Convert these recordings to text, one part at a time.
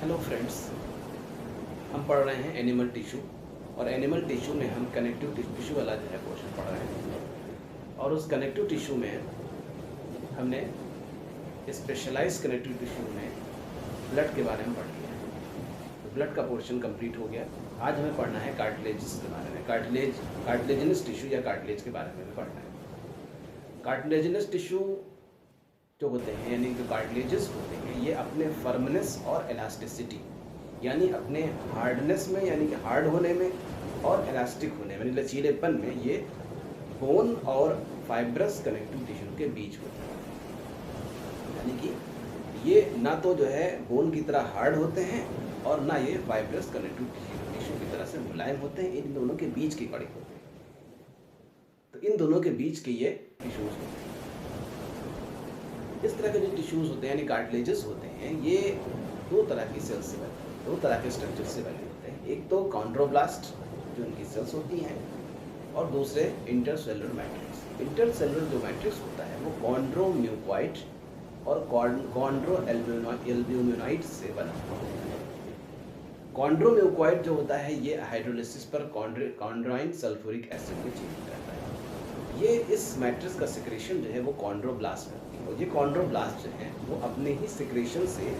Hello friends, हम पढ़ रहे हैं एनिमल टिश्यू। और एनिमल टिश्यू में हम कनेक्टिव टिश्यू वाला जो है पोर्शन पढ़ रहे हैं। और उस कनेक्टिव टिश्यू में हमने स्पेशलाइज कनेक्टिव टिश्यू में ब्लड के बारे में पढ़ लिया है। तो ब्लड का पोर्शन कंप्लीट हो गया। आज हमें पढ़ना है कार्टिलेज के बारे में। कार्टिलेजिनस टिश्यू या कार्टिलेज के बारे में हमें पढ़ना है। कार्टिलेजिनस टिश्यू जो होते हैं यानी जो कार्टिलेजेस होते हैं, ये अपने फर्मनेस और इलास्टिसिटी यानी अपने हार्डनेस में यानी कि हार्ड होने में और इलास्टिक होने में लचीलेपन में ये बोन और फाइब्रस कनेक्टिव टिश्यू के बीच होते हैं। यानी कि ये ना तो जो है बोन की तरह हार्ड होते हैं और ना ये फाइब्रस कनेक्टिव टिश्यू की तरह से मुलायम होते हैं। इन दोनों के बीच के कड़ी होते हैं। तो इन दोनों के बीच के ये टिश्यूज होते हैं। इस तरह के जो टिश्यूज होते हैं यानी कार्टिलेजेस होते हैं, ये दो तरह की सेल्स से बने, दो तरह के स्ट्रक्चर से बने होते हैं। एक तो कॉन्ड्रोब्लास्ट जो उनकी सेल्स होती हैं और दूसरे इंटरसेलुलर मैट्रिक्स। इंटरसेलुलर जो मैट्रिक्स होता है वो कॉन्ड्रोम्यूकॉइड और कॉन्ड्रो एल्ब्यूमिनॉइड से बना होता है। कॉन्ड्रोम्यूकॉइड जो होता है ये हाइड्रोलिसिस पर कॉन्ड्राइन सल्फ्यूरिक एसिड में चेंज करता है। ये इस मैट्रिक्स का सिक्रेशन जो है वो कॉन्ड्रोब्लास्ट करती है। और ये कॉन्ड्रोब्लास्ट जो है वो अपने ही सिक्रेशन से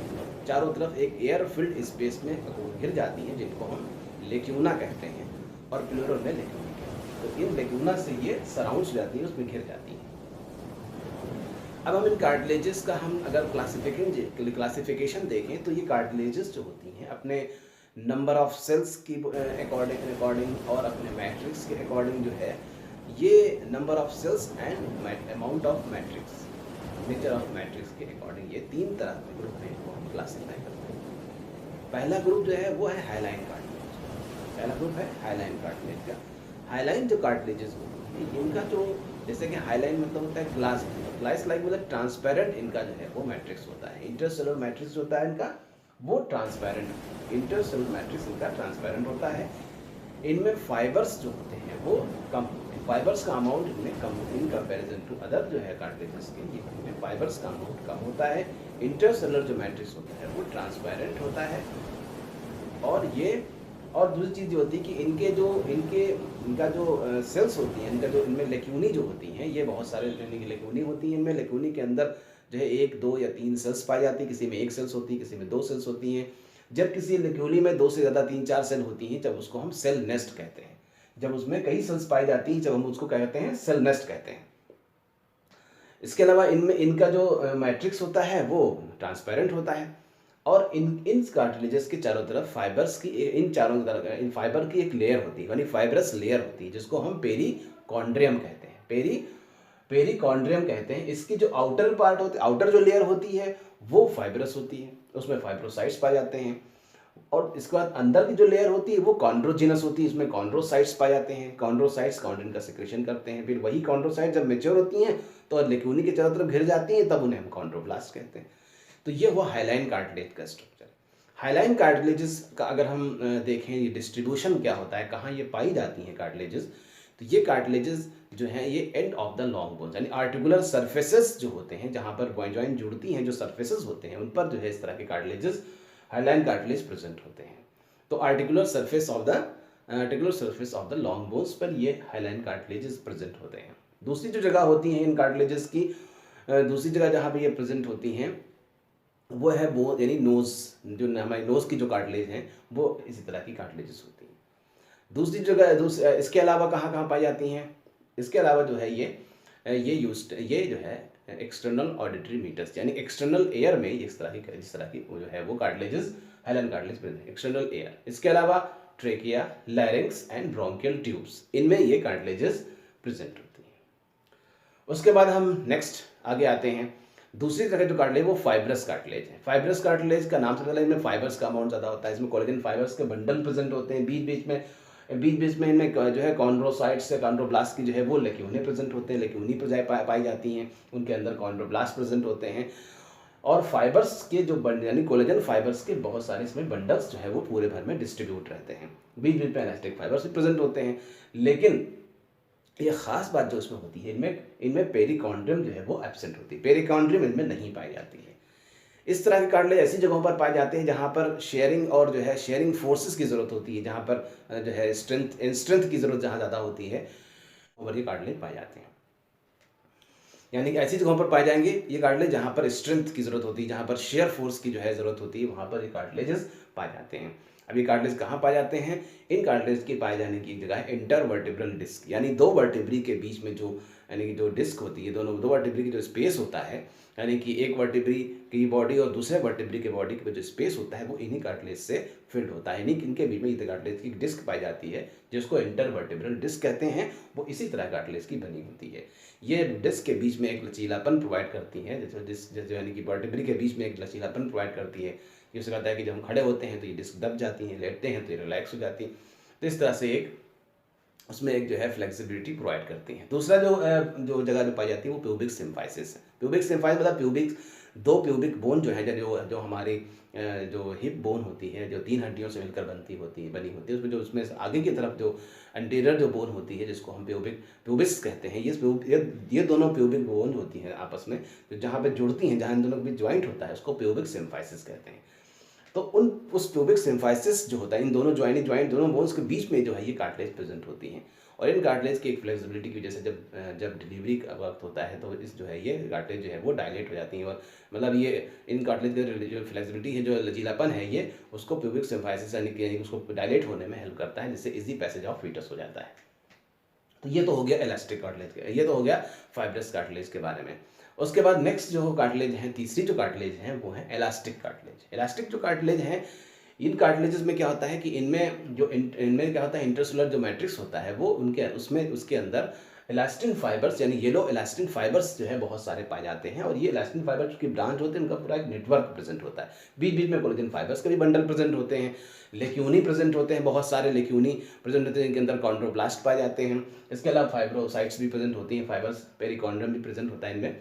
चारों तरफ एक एयर फिल्ड स्पेस में घिर जाती हैं, जिनको हम लेक्यूना कहते हैं और प्लूरल में लेक्यूनी कहते हैं। तो इन लेक्यूना से ये सराउंड हो जाती है, उसमें घिर जाती हैं। अब हम इन कार्टिलेजेस का हम अगर क्लासिफिकेशन देखें तो ये कार्टिलेजेस जो होती हैं अपने नंबर ऑफ सेल्स की अकॉर्डिंग और अपने मैट्रिक्स के अकॉर्डिंग जो है ये number of sales and amount of matrix nature of matrix के अकॉर्डिंग ये तीन तरह के ग्रुप में इनको हम क्लासिफाई करते हैं। पहला ग्रुप जो है वो है हाइलाइन कार्टिलेज। पहला ग्रुप है हाइलाइन कार्टिलेज का। हाइलाइन जो कार्टिलेजेस होती हैं इनका जो जैसे कि हाइलाइन मतलब होता है ग्लास ग्लास लाइक मतलब ट्रांसपेरेंट इनका जो है वो मैट्रिक्स होता है। इंटरसेलुलर मैट्रिक्स होता है इनका वो ट्रांसपेरेंट। इंटरसेलुलर मैट्रिक्स इनका ट्रांसपेरेंट होता है। इनमें फाइबर्स जो होते हैं वो कम होते हैं। फाइबर्स का अमाउंट इनमें कम होता है इन कंपेरिजन टू अदर जो है कार्टिलेजेस के। ये इनमें फाइबर्स का अमाउंट कम होता है। इंटरसेलुलर जो मैट्रिक्स होता है वो ट्रांसपेरेंट होता है। और दूसरी चीज़ जो होती है कि इनका जो सेल्स होती हैं, इनका जो इनमें लेक्यूनी जो होती हैं, ये बहुत सारे लेक्यूनी होती हैं। इनमें लेक्यूनी के अंदर जो है 1, 2 या 3 सेल्स पाई जाती है। किसी में 1 सेल्स होती है, किसी में 2 सेल्स होती हैं। जब किसी लेक्यूली में 2 से ज़्यादा 3, 4 सेल होती हैं, जब उसको हम सेल नेस्ट कहते हैं। जब उसमें कई सेल्स पाई जाती हैं, जब हम उसको कहते हैं सेल नेस्ट कहते हैं। इसके अलावा इनमें इनका जो मैट्रिक्स होता है वो ट्रांसपेरेंट होता है। और इन कार्टिलेजेस के चारों तरफ फाइबर्स की इन फाइबर की एक लेयर होती है यानी फाइब्रस लेयर होती है, जिसको हम पेरिकॉन्ड्रियम कहते हैं। पेरिकॉन्ड्रियम कहते हैं। इसकी जो आउटर पार्ट होती है, आउटर जो लेयर होती है वो फाइब्रस होती है, उसमें फाइब्रोसाइट्स पाए जाते हैं। और इसके बाद अंदर की जो लेयर होती है वो कॉन्ड्रोजिनस होती है, इसमें कॉन्ड्रोसाइट्स पाए जाते हैं। कॉन्ड्रोसाइट्स कॉन्ड्रिन का सिक्रेशन करते हैं। फिर वही कॉन्ड्रोसाइट जब मेच्योर होती हैं तो लेक्यूनी के चारों तरफ घिर जाती हैं, तब उन्हें हम कॉन्ड्रोब्लास्ट कहते हैं। तो ये वो हाइलाइन कार्टिलेज का स्ट्रक्चर। हाइलाइन कार्टिलेजेस का अगर हम देखें ये डिस्ट्रीब्यूशन क्या होता है, कहाँ ये पाई जाती हैं कार्टिलेजेस, तो ये कार्टिलेजेस जो हैं ये end of the long bones यानी आर्टिकुलर सर्फेसेस जो होते हैं, जहाँ पर जॉइंट जुड़ती हैं, जो सर्फेसेस होते हैं उन पर जो है इस तरह के कार्टिलेजेस हाइलाइन कार्टिलेज प्रेजेंट होते हैं। तो articular surface of the long bones पर ये हाइलाइन कार्टिलेजेस प्रेजेंट होते हैं। दूसरी जो जगह होती हैं इन कार्टिलेजेस की, दूसरी जगह जहाँ पर ये प्रेजेंट होती हैं वो है वो यानी नोज़, जो हमारी नोज़ की जो कार्टिलेज हैं वो इसी तरह की कार्टिलेजेस होती हैं। दूसरी जगह इसके अलावा कहाँ पाई जाती हैं, इसके अलावा जो है ये जो है एक्सटर्नल ऑडिटरी मीटर्स यानी एक्सटर्नल एयर में जिस तरह की वो जो है वो कार्टिलेजेस हाइलाइन कार्टिलेज प्रेजेंट है। एक्सटर्नल एयर, इसके अलावा trachea, larynx and bronchial tubes, इनमें ये कार्टिलेजेस प्रेजेंट होती हैं। उसके बाद हम नेक्स्ट आगे आते हैं। दूसरी तरह जो कार्टिलेज वो फाइब्रस कार्टिलेज है। फाइब्रस कार्टिलेज का नाम से पता इनमें फाइबर्स का अमाउंट ज़्यादा होता है। इसमें कोलेजन फाइबर्स के बंडल प्रेजेंट होते हैं। बीच बीच में इनमें जो है कॉन्ड्रोसाइट्स से कॉन्ड्रोब्लास्ट की जो है वो लेक्यूनी प्रेजेंट होते हैं, लेक्यूनी पाई जाती हैं, उनके अंदर कॉन्ड्रोब्लास्ट प्रेजेंट होते हैं। और फाइबर्स के जो यानी कोलेजन फाइबर्स के बहुत सारे इसमें बंडल्स जो है वो पूरे भर में डिस्ट्रीब्यूट रहते हैं। बीच बीच में इलास्टिक फाइबर्स भी प्रेजेंट होते हैं। लेकिन ये खास बात जो इसमें होती है, इनमें पेरिकॉन्ड्रियम जो है वो एब्सेंट होती है। पेरिकॉन्ड्रियम इनमें नहीं पाई जाती है। इस तरह के कार्टिलेज ऐसी जगहों पर पाए जाते हैं जहाँ पर शेयरिंग और जो है शेयरिंग फोर्सेस की ज़रूरत होती है, जहाँ पर जो है स्ट्रेंथ की ज़रूरत जहाँ ज़्यादा होती है, और ये कार्टिलेज पाए जाते हैं। यानी कि ऐसी जगहों पर पाए जाएंगे ये कार्टिलेज जहाँ पर स्ट्रेंथ की ज़रूरत होती है, जहाँ पर शेयर फोर्स की जो है ज़रूरत होती है, वहाँ पर ये कार्टिलेजेस पाए जाते हैं। अब ये कार्टिलेज कहाँ पाए जाते हैं? इन कार्टिलेज के पाए जाने की एक जगह है इंटरवर्टिब्रल डिस्क, यानी दो वर्टिब्री के बीच में जो यानी कि जो डिस्क होती है, दोनों दो वर्टिब्री की जो स्पेस होता है, यानी कि एक वर्टिब्री की बॉडी और दूसरे वर्टिब्री के बॉडी के जो स्पेस होता है वो इन्हीं कार्टिलेज से फिल्ड होता है। यानी कि इनके बीच में ये कार्टिलेज की डिस्क पाई जाती है जिसको इंटरवर्टिब्रल डिस्क कहते हैं, वो इसी तरह कार्टिलेज की बनी होती है। ये डिस्क के बीच में एक लचीलापन प्रोवाइड करती है, जैसे डिस्क जैसे यानी कि वर्टिब्री के बीच में एक लचीलापन प्रोवाइड करती है, जिससे कहता है कि जब हम खड़े होते हैं तो ये डिस्क दब जाती हैं, लेटते हैं तो ये रिलैक्स हो जाती हैं। तो इस तरह से एक उसमें एक जो है फ्लेक्सिबिलिटी प्रोवाइड करती हैं। दूसरा जो जगह जो पाई जाती है वो प्यूबिक सिम्फाइसिस है। प्यूबिक सिम्फाइसिस मतलब दो प्यूबिक बोन जो है जो हमारी जो हिप बोन होती है, जो 3 हड्डियों से मिलकर बनी होती है, उसमें जो उसमें आगे की तरफ जो एंटीरियर जो बोन होती है जिसको हम प्यूबिस कहते हैं, ये दोनों प्यूबिक बोन होती हैं आपस में, तो जहाँ पे जुड़ती हैं, जहाँ इन दोनों के बीच ज्वाइंट होता है उसको प्यूबिक सिम्फाइसिस कहते हैं। तो उस प्यूबिक सिम्फाइसिस जो होता है, इन दोनों ज्वाइंट दोनों बोन्स के बीच में जो है ये कार्टिलेज प्रेजेंट होती हैं। और इन कार्टिलेज की एक फ्लेक्सिबिलिटी की वजह से जब डिलीवरी का वक्त होता है तो इस जो है ये कार्टिलेज जो है वो डायलेट हो जाती हैं, और मतलब ये इन कार्टिलेज की जो फ्लेक्सिबिलिटी है, जो लचीलापन है, ये उसको प्यूबिक सिम्फाइसिस यानी कि उसको डायलेट होने में हेल्प करता है, जिससे इजी पैसेज ऑफ फीटस हो जाता है। तो ये तो हो गया इलास्टिक कार्टिलेज के, ये तो हो गया फाइब्रस कार्टिलेज के बारे में। उसके बाद नेक्स्ट जो कार्टिलेज है, तीसरी जो कार्टिलेज है वो है इलास्टिक कार्टिलेज। इलास्टिक जो कार्टिलेज है, इन कार्टिलेजेस में क्या होता है कि इनमें क्या होता है, इंटरसेलुलर जो मैट्रिक्स होता है वो उसके अंदर इलास्टिन फाइबर्स यानी येलो इलास्टिन फाइबर्स जो है बहुत सारे पाए जाते हैं, और ये इलास्टिन फाइबर्स की ब्रांच होते हैं, उनका पूरा एक नेटवर्क प्रेजेंट होता है। बीच बीच में कोलेजन फाइबर्स के भी बंडल प्रेजेंट होते हैं, लेक्यूनी प्रेजेंट होते हैं, बहुत सारे लेक्यूनी प्रेजेंट होते हैं जिनके अंदर कॉन्ड्रोब्लास्ट पाए जाते हैं। इसके अलावा फाइब्रोसाइट्स भी प्रेजेंट होती हैं, फाइबर्स पेरिकॉन्ड्रम भी प्रेजेंट होता है इनमें।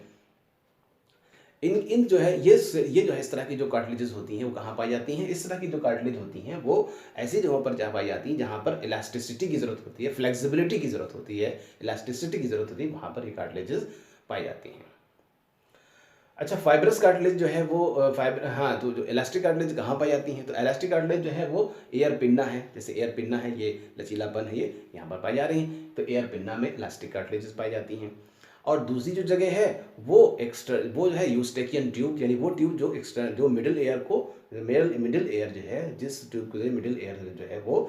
इन जो है ये जो है इस तरह की जो कार्टिलेजेस होती हैं वो कहाँ पाई जाती हैं? इस तरह की जो कार्टिलेज होती हैं वो ऐसी जगहों पर जहाँ पाई जाती हैं जहाँ पर इलास्टिसिटी की ज़रूरत होती है, फ्लेक्सिबिलिटी की ज़रूरत होती है, इलास्टिसिटी की ज़रूरत होती है, वहाँ पर ये कार्टिलेजेस पाई जाती हैं। अच्छा, फाइब्रस कार्टिलेज जो है वो तो जो इलास्टिक कार्टिलेज कहाँ पाई जाती हैं? तो इलास्टिक कार्टिलेज जो है वो एयर पिन्ना है, जैसे एयर पिन्ना है, ये लचीलापन है, ये यहाँ पर पाई जा रही हैं, तो एयर पिन्ना में इलास्टिक कार्टिलेजेस पाई जाती हैं। और दूसरी जो जगह है वो जो है यूस्टेकियन ट्यूब, यानी वो ट्यूब जो मिडिल एयर जो है, जिस ट्यूब को मिडिल एयर जो है वो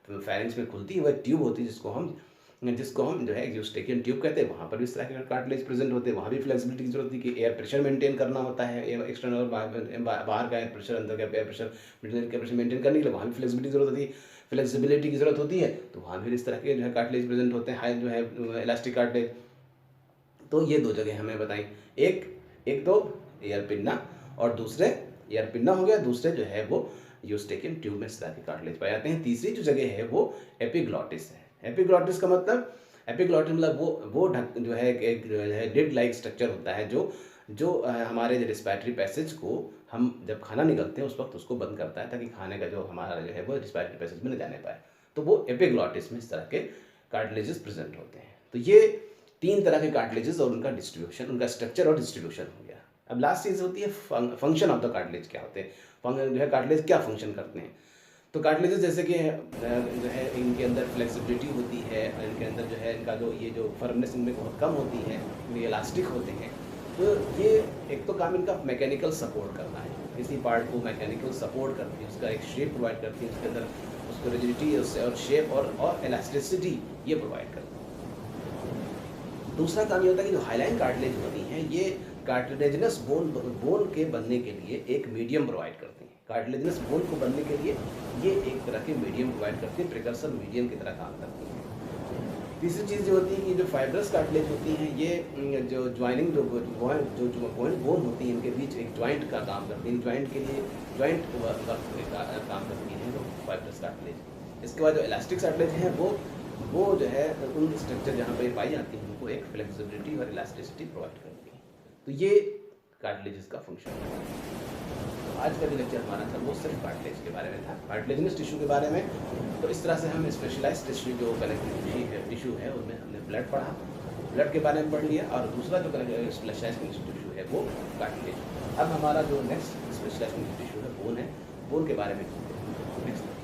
फेरेंक्स में खुलती है, वह ट्यूब होती है जिसको हम जो है यूस्टेकियन ट्यूब कहते हैं। वहाँ पर भी इस तरह के कार्टिलेज प्रेजेंट होते हैं, वहाँ भी फ्लेक्सिबिलिटी की जरूरत है कि एयर प्रेशर मेंटेन करना होता है, एक्सटर्नल और बाहर का एयर प्रेशर, अंदर का एयर प्रेशर, मिडिल एयर का प्रेशर मेंटेन करने के लिए वहाँ भी फ्लेक्सिबिलिटी की जरूरत होती है, तो वहाँ भी इस तरह के जो है कार्टिलेज प्रेजेंट होते हैं, हाई जो है इलास्टिक कार्टिलेज। तो ये दो जगह हमें बताएं, एक तो एयर पिन्ना और दूसरे एयर पिन्ना हो गया, दूसरे जो है वो यूस्टेकियन ट्यूब में इस तरह के कार्टिलेज पाए जाते हैं। तीसरी जो जगह है वो एपिग्लॉटिस है। एपिग्लॉटिस का मतलब वो ढक जो है एक लिड लाइक स्ट्रक्चर होता है जो हमारे रिस्पायरेटरी पैसेज को हम जब खाना निकलते हैं उस वक्त उसको बंद करता है, ताकि खाने का जो हमारा जो है वो रिस्पायरेटरी पैसेज में न जाने पाए। तो वो एपिग्लॉटिस में इस तरह के कार्टिलेजेस प्रेजेंट होते हैं। तो ये 3 तरह के कार्टिलेजेस और उनका डिस्ट्रीब्यूशन, उनका स्ट्रक्चर और डिस्ट्रीब्यूशन हो गया। अब लास्ट चीज़ होती है फंक्शन ऑफ द कार्टिलेज, क्या होते हैं, जो है कार्टिलेज क्या फंक्शन करते हैं। तो कार्टिलेजेस जैसे कि जो है इनके अंदर फ्लेक्सिबिलिटी होती है, इनके अंदर जो है इनका जो ये जो फर्मनेस इनमें बहुत कम होती है, ये इलास्टिक होते हैं। तो ये एक तो काम इनका मैकेनिकल सपोर्ट करना है, किसी पार्ट को मैकेनिकल सपोर्ट करती है, उसका एक शेप प्रोवाइड करती है, उसके अंदर उसको रिजिडिटी और शेप और इलास्टिसिटी ये प्रोवाइड करती है। दूसरा काम ये होता है कि जो हाइलाइन कार्टिलेज होती हैं ये कार्टिलेजिनस बोन के बनने के लिए एक मीडियम प्रोवाइड करती हैं। कार्टिलेजिनस बोन को बनने के लिए ये एक तरह के मीडियम प्रोवाइड करती है, प्रिकर्सर मीडियम की तरह काम करती हैं। तीसरी चीज़ जो होती है कि जो फाइब्रस कार्टिलेज होती हैं ये जो ज्वाइनिंग जो बोन होती है इनके बीच एक ज्वाइंट का काम करती हैं, ज्वाइंट के लिए ज्वाइंट का काम करती हैं जो फाइब्रस कार्टिलेज। इसके बाद जो इलास्टिक कार्टिलेज हैं वो जो है उन स्ट्रक्चर जहाँ पर पाई जाती हैं उनको एक फ्लेक्सिबिलिटी और इलास्टिसिटी प्रोवाइड करती है। तो ये कार्टिलेजेस का फंक्शन है। तो आज का जो लेक्चर हमारा था वो सिर्फ कार्टिलेज के बारे में था, कार्टिलेजिनस टिश्यू के बारे में। तो इस तरह से हम स्पेशलाइज्ड टिश्यू जो कनेक्टिव टिश्यू है उनमें हमने ब्लड पढ़ा, ब्लड के बारे में पढ़ लिया, और दूसरा जो स्पेशलाइज्ड टिश्यू है वो कार्टिलेज। अब हमारा जो नेक्स्ट स्पेशलाइजेशन टिश्यू है, बोन है, बोन के बारे में नेक्स्ट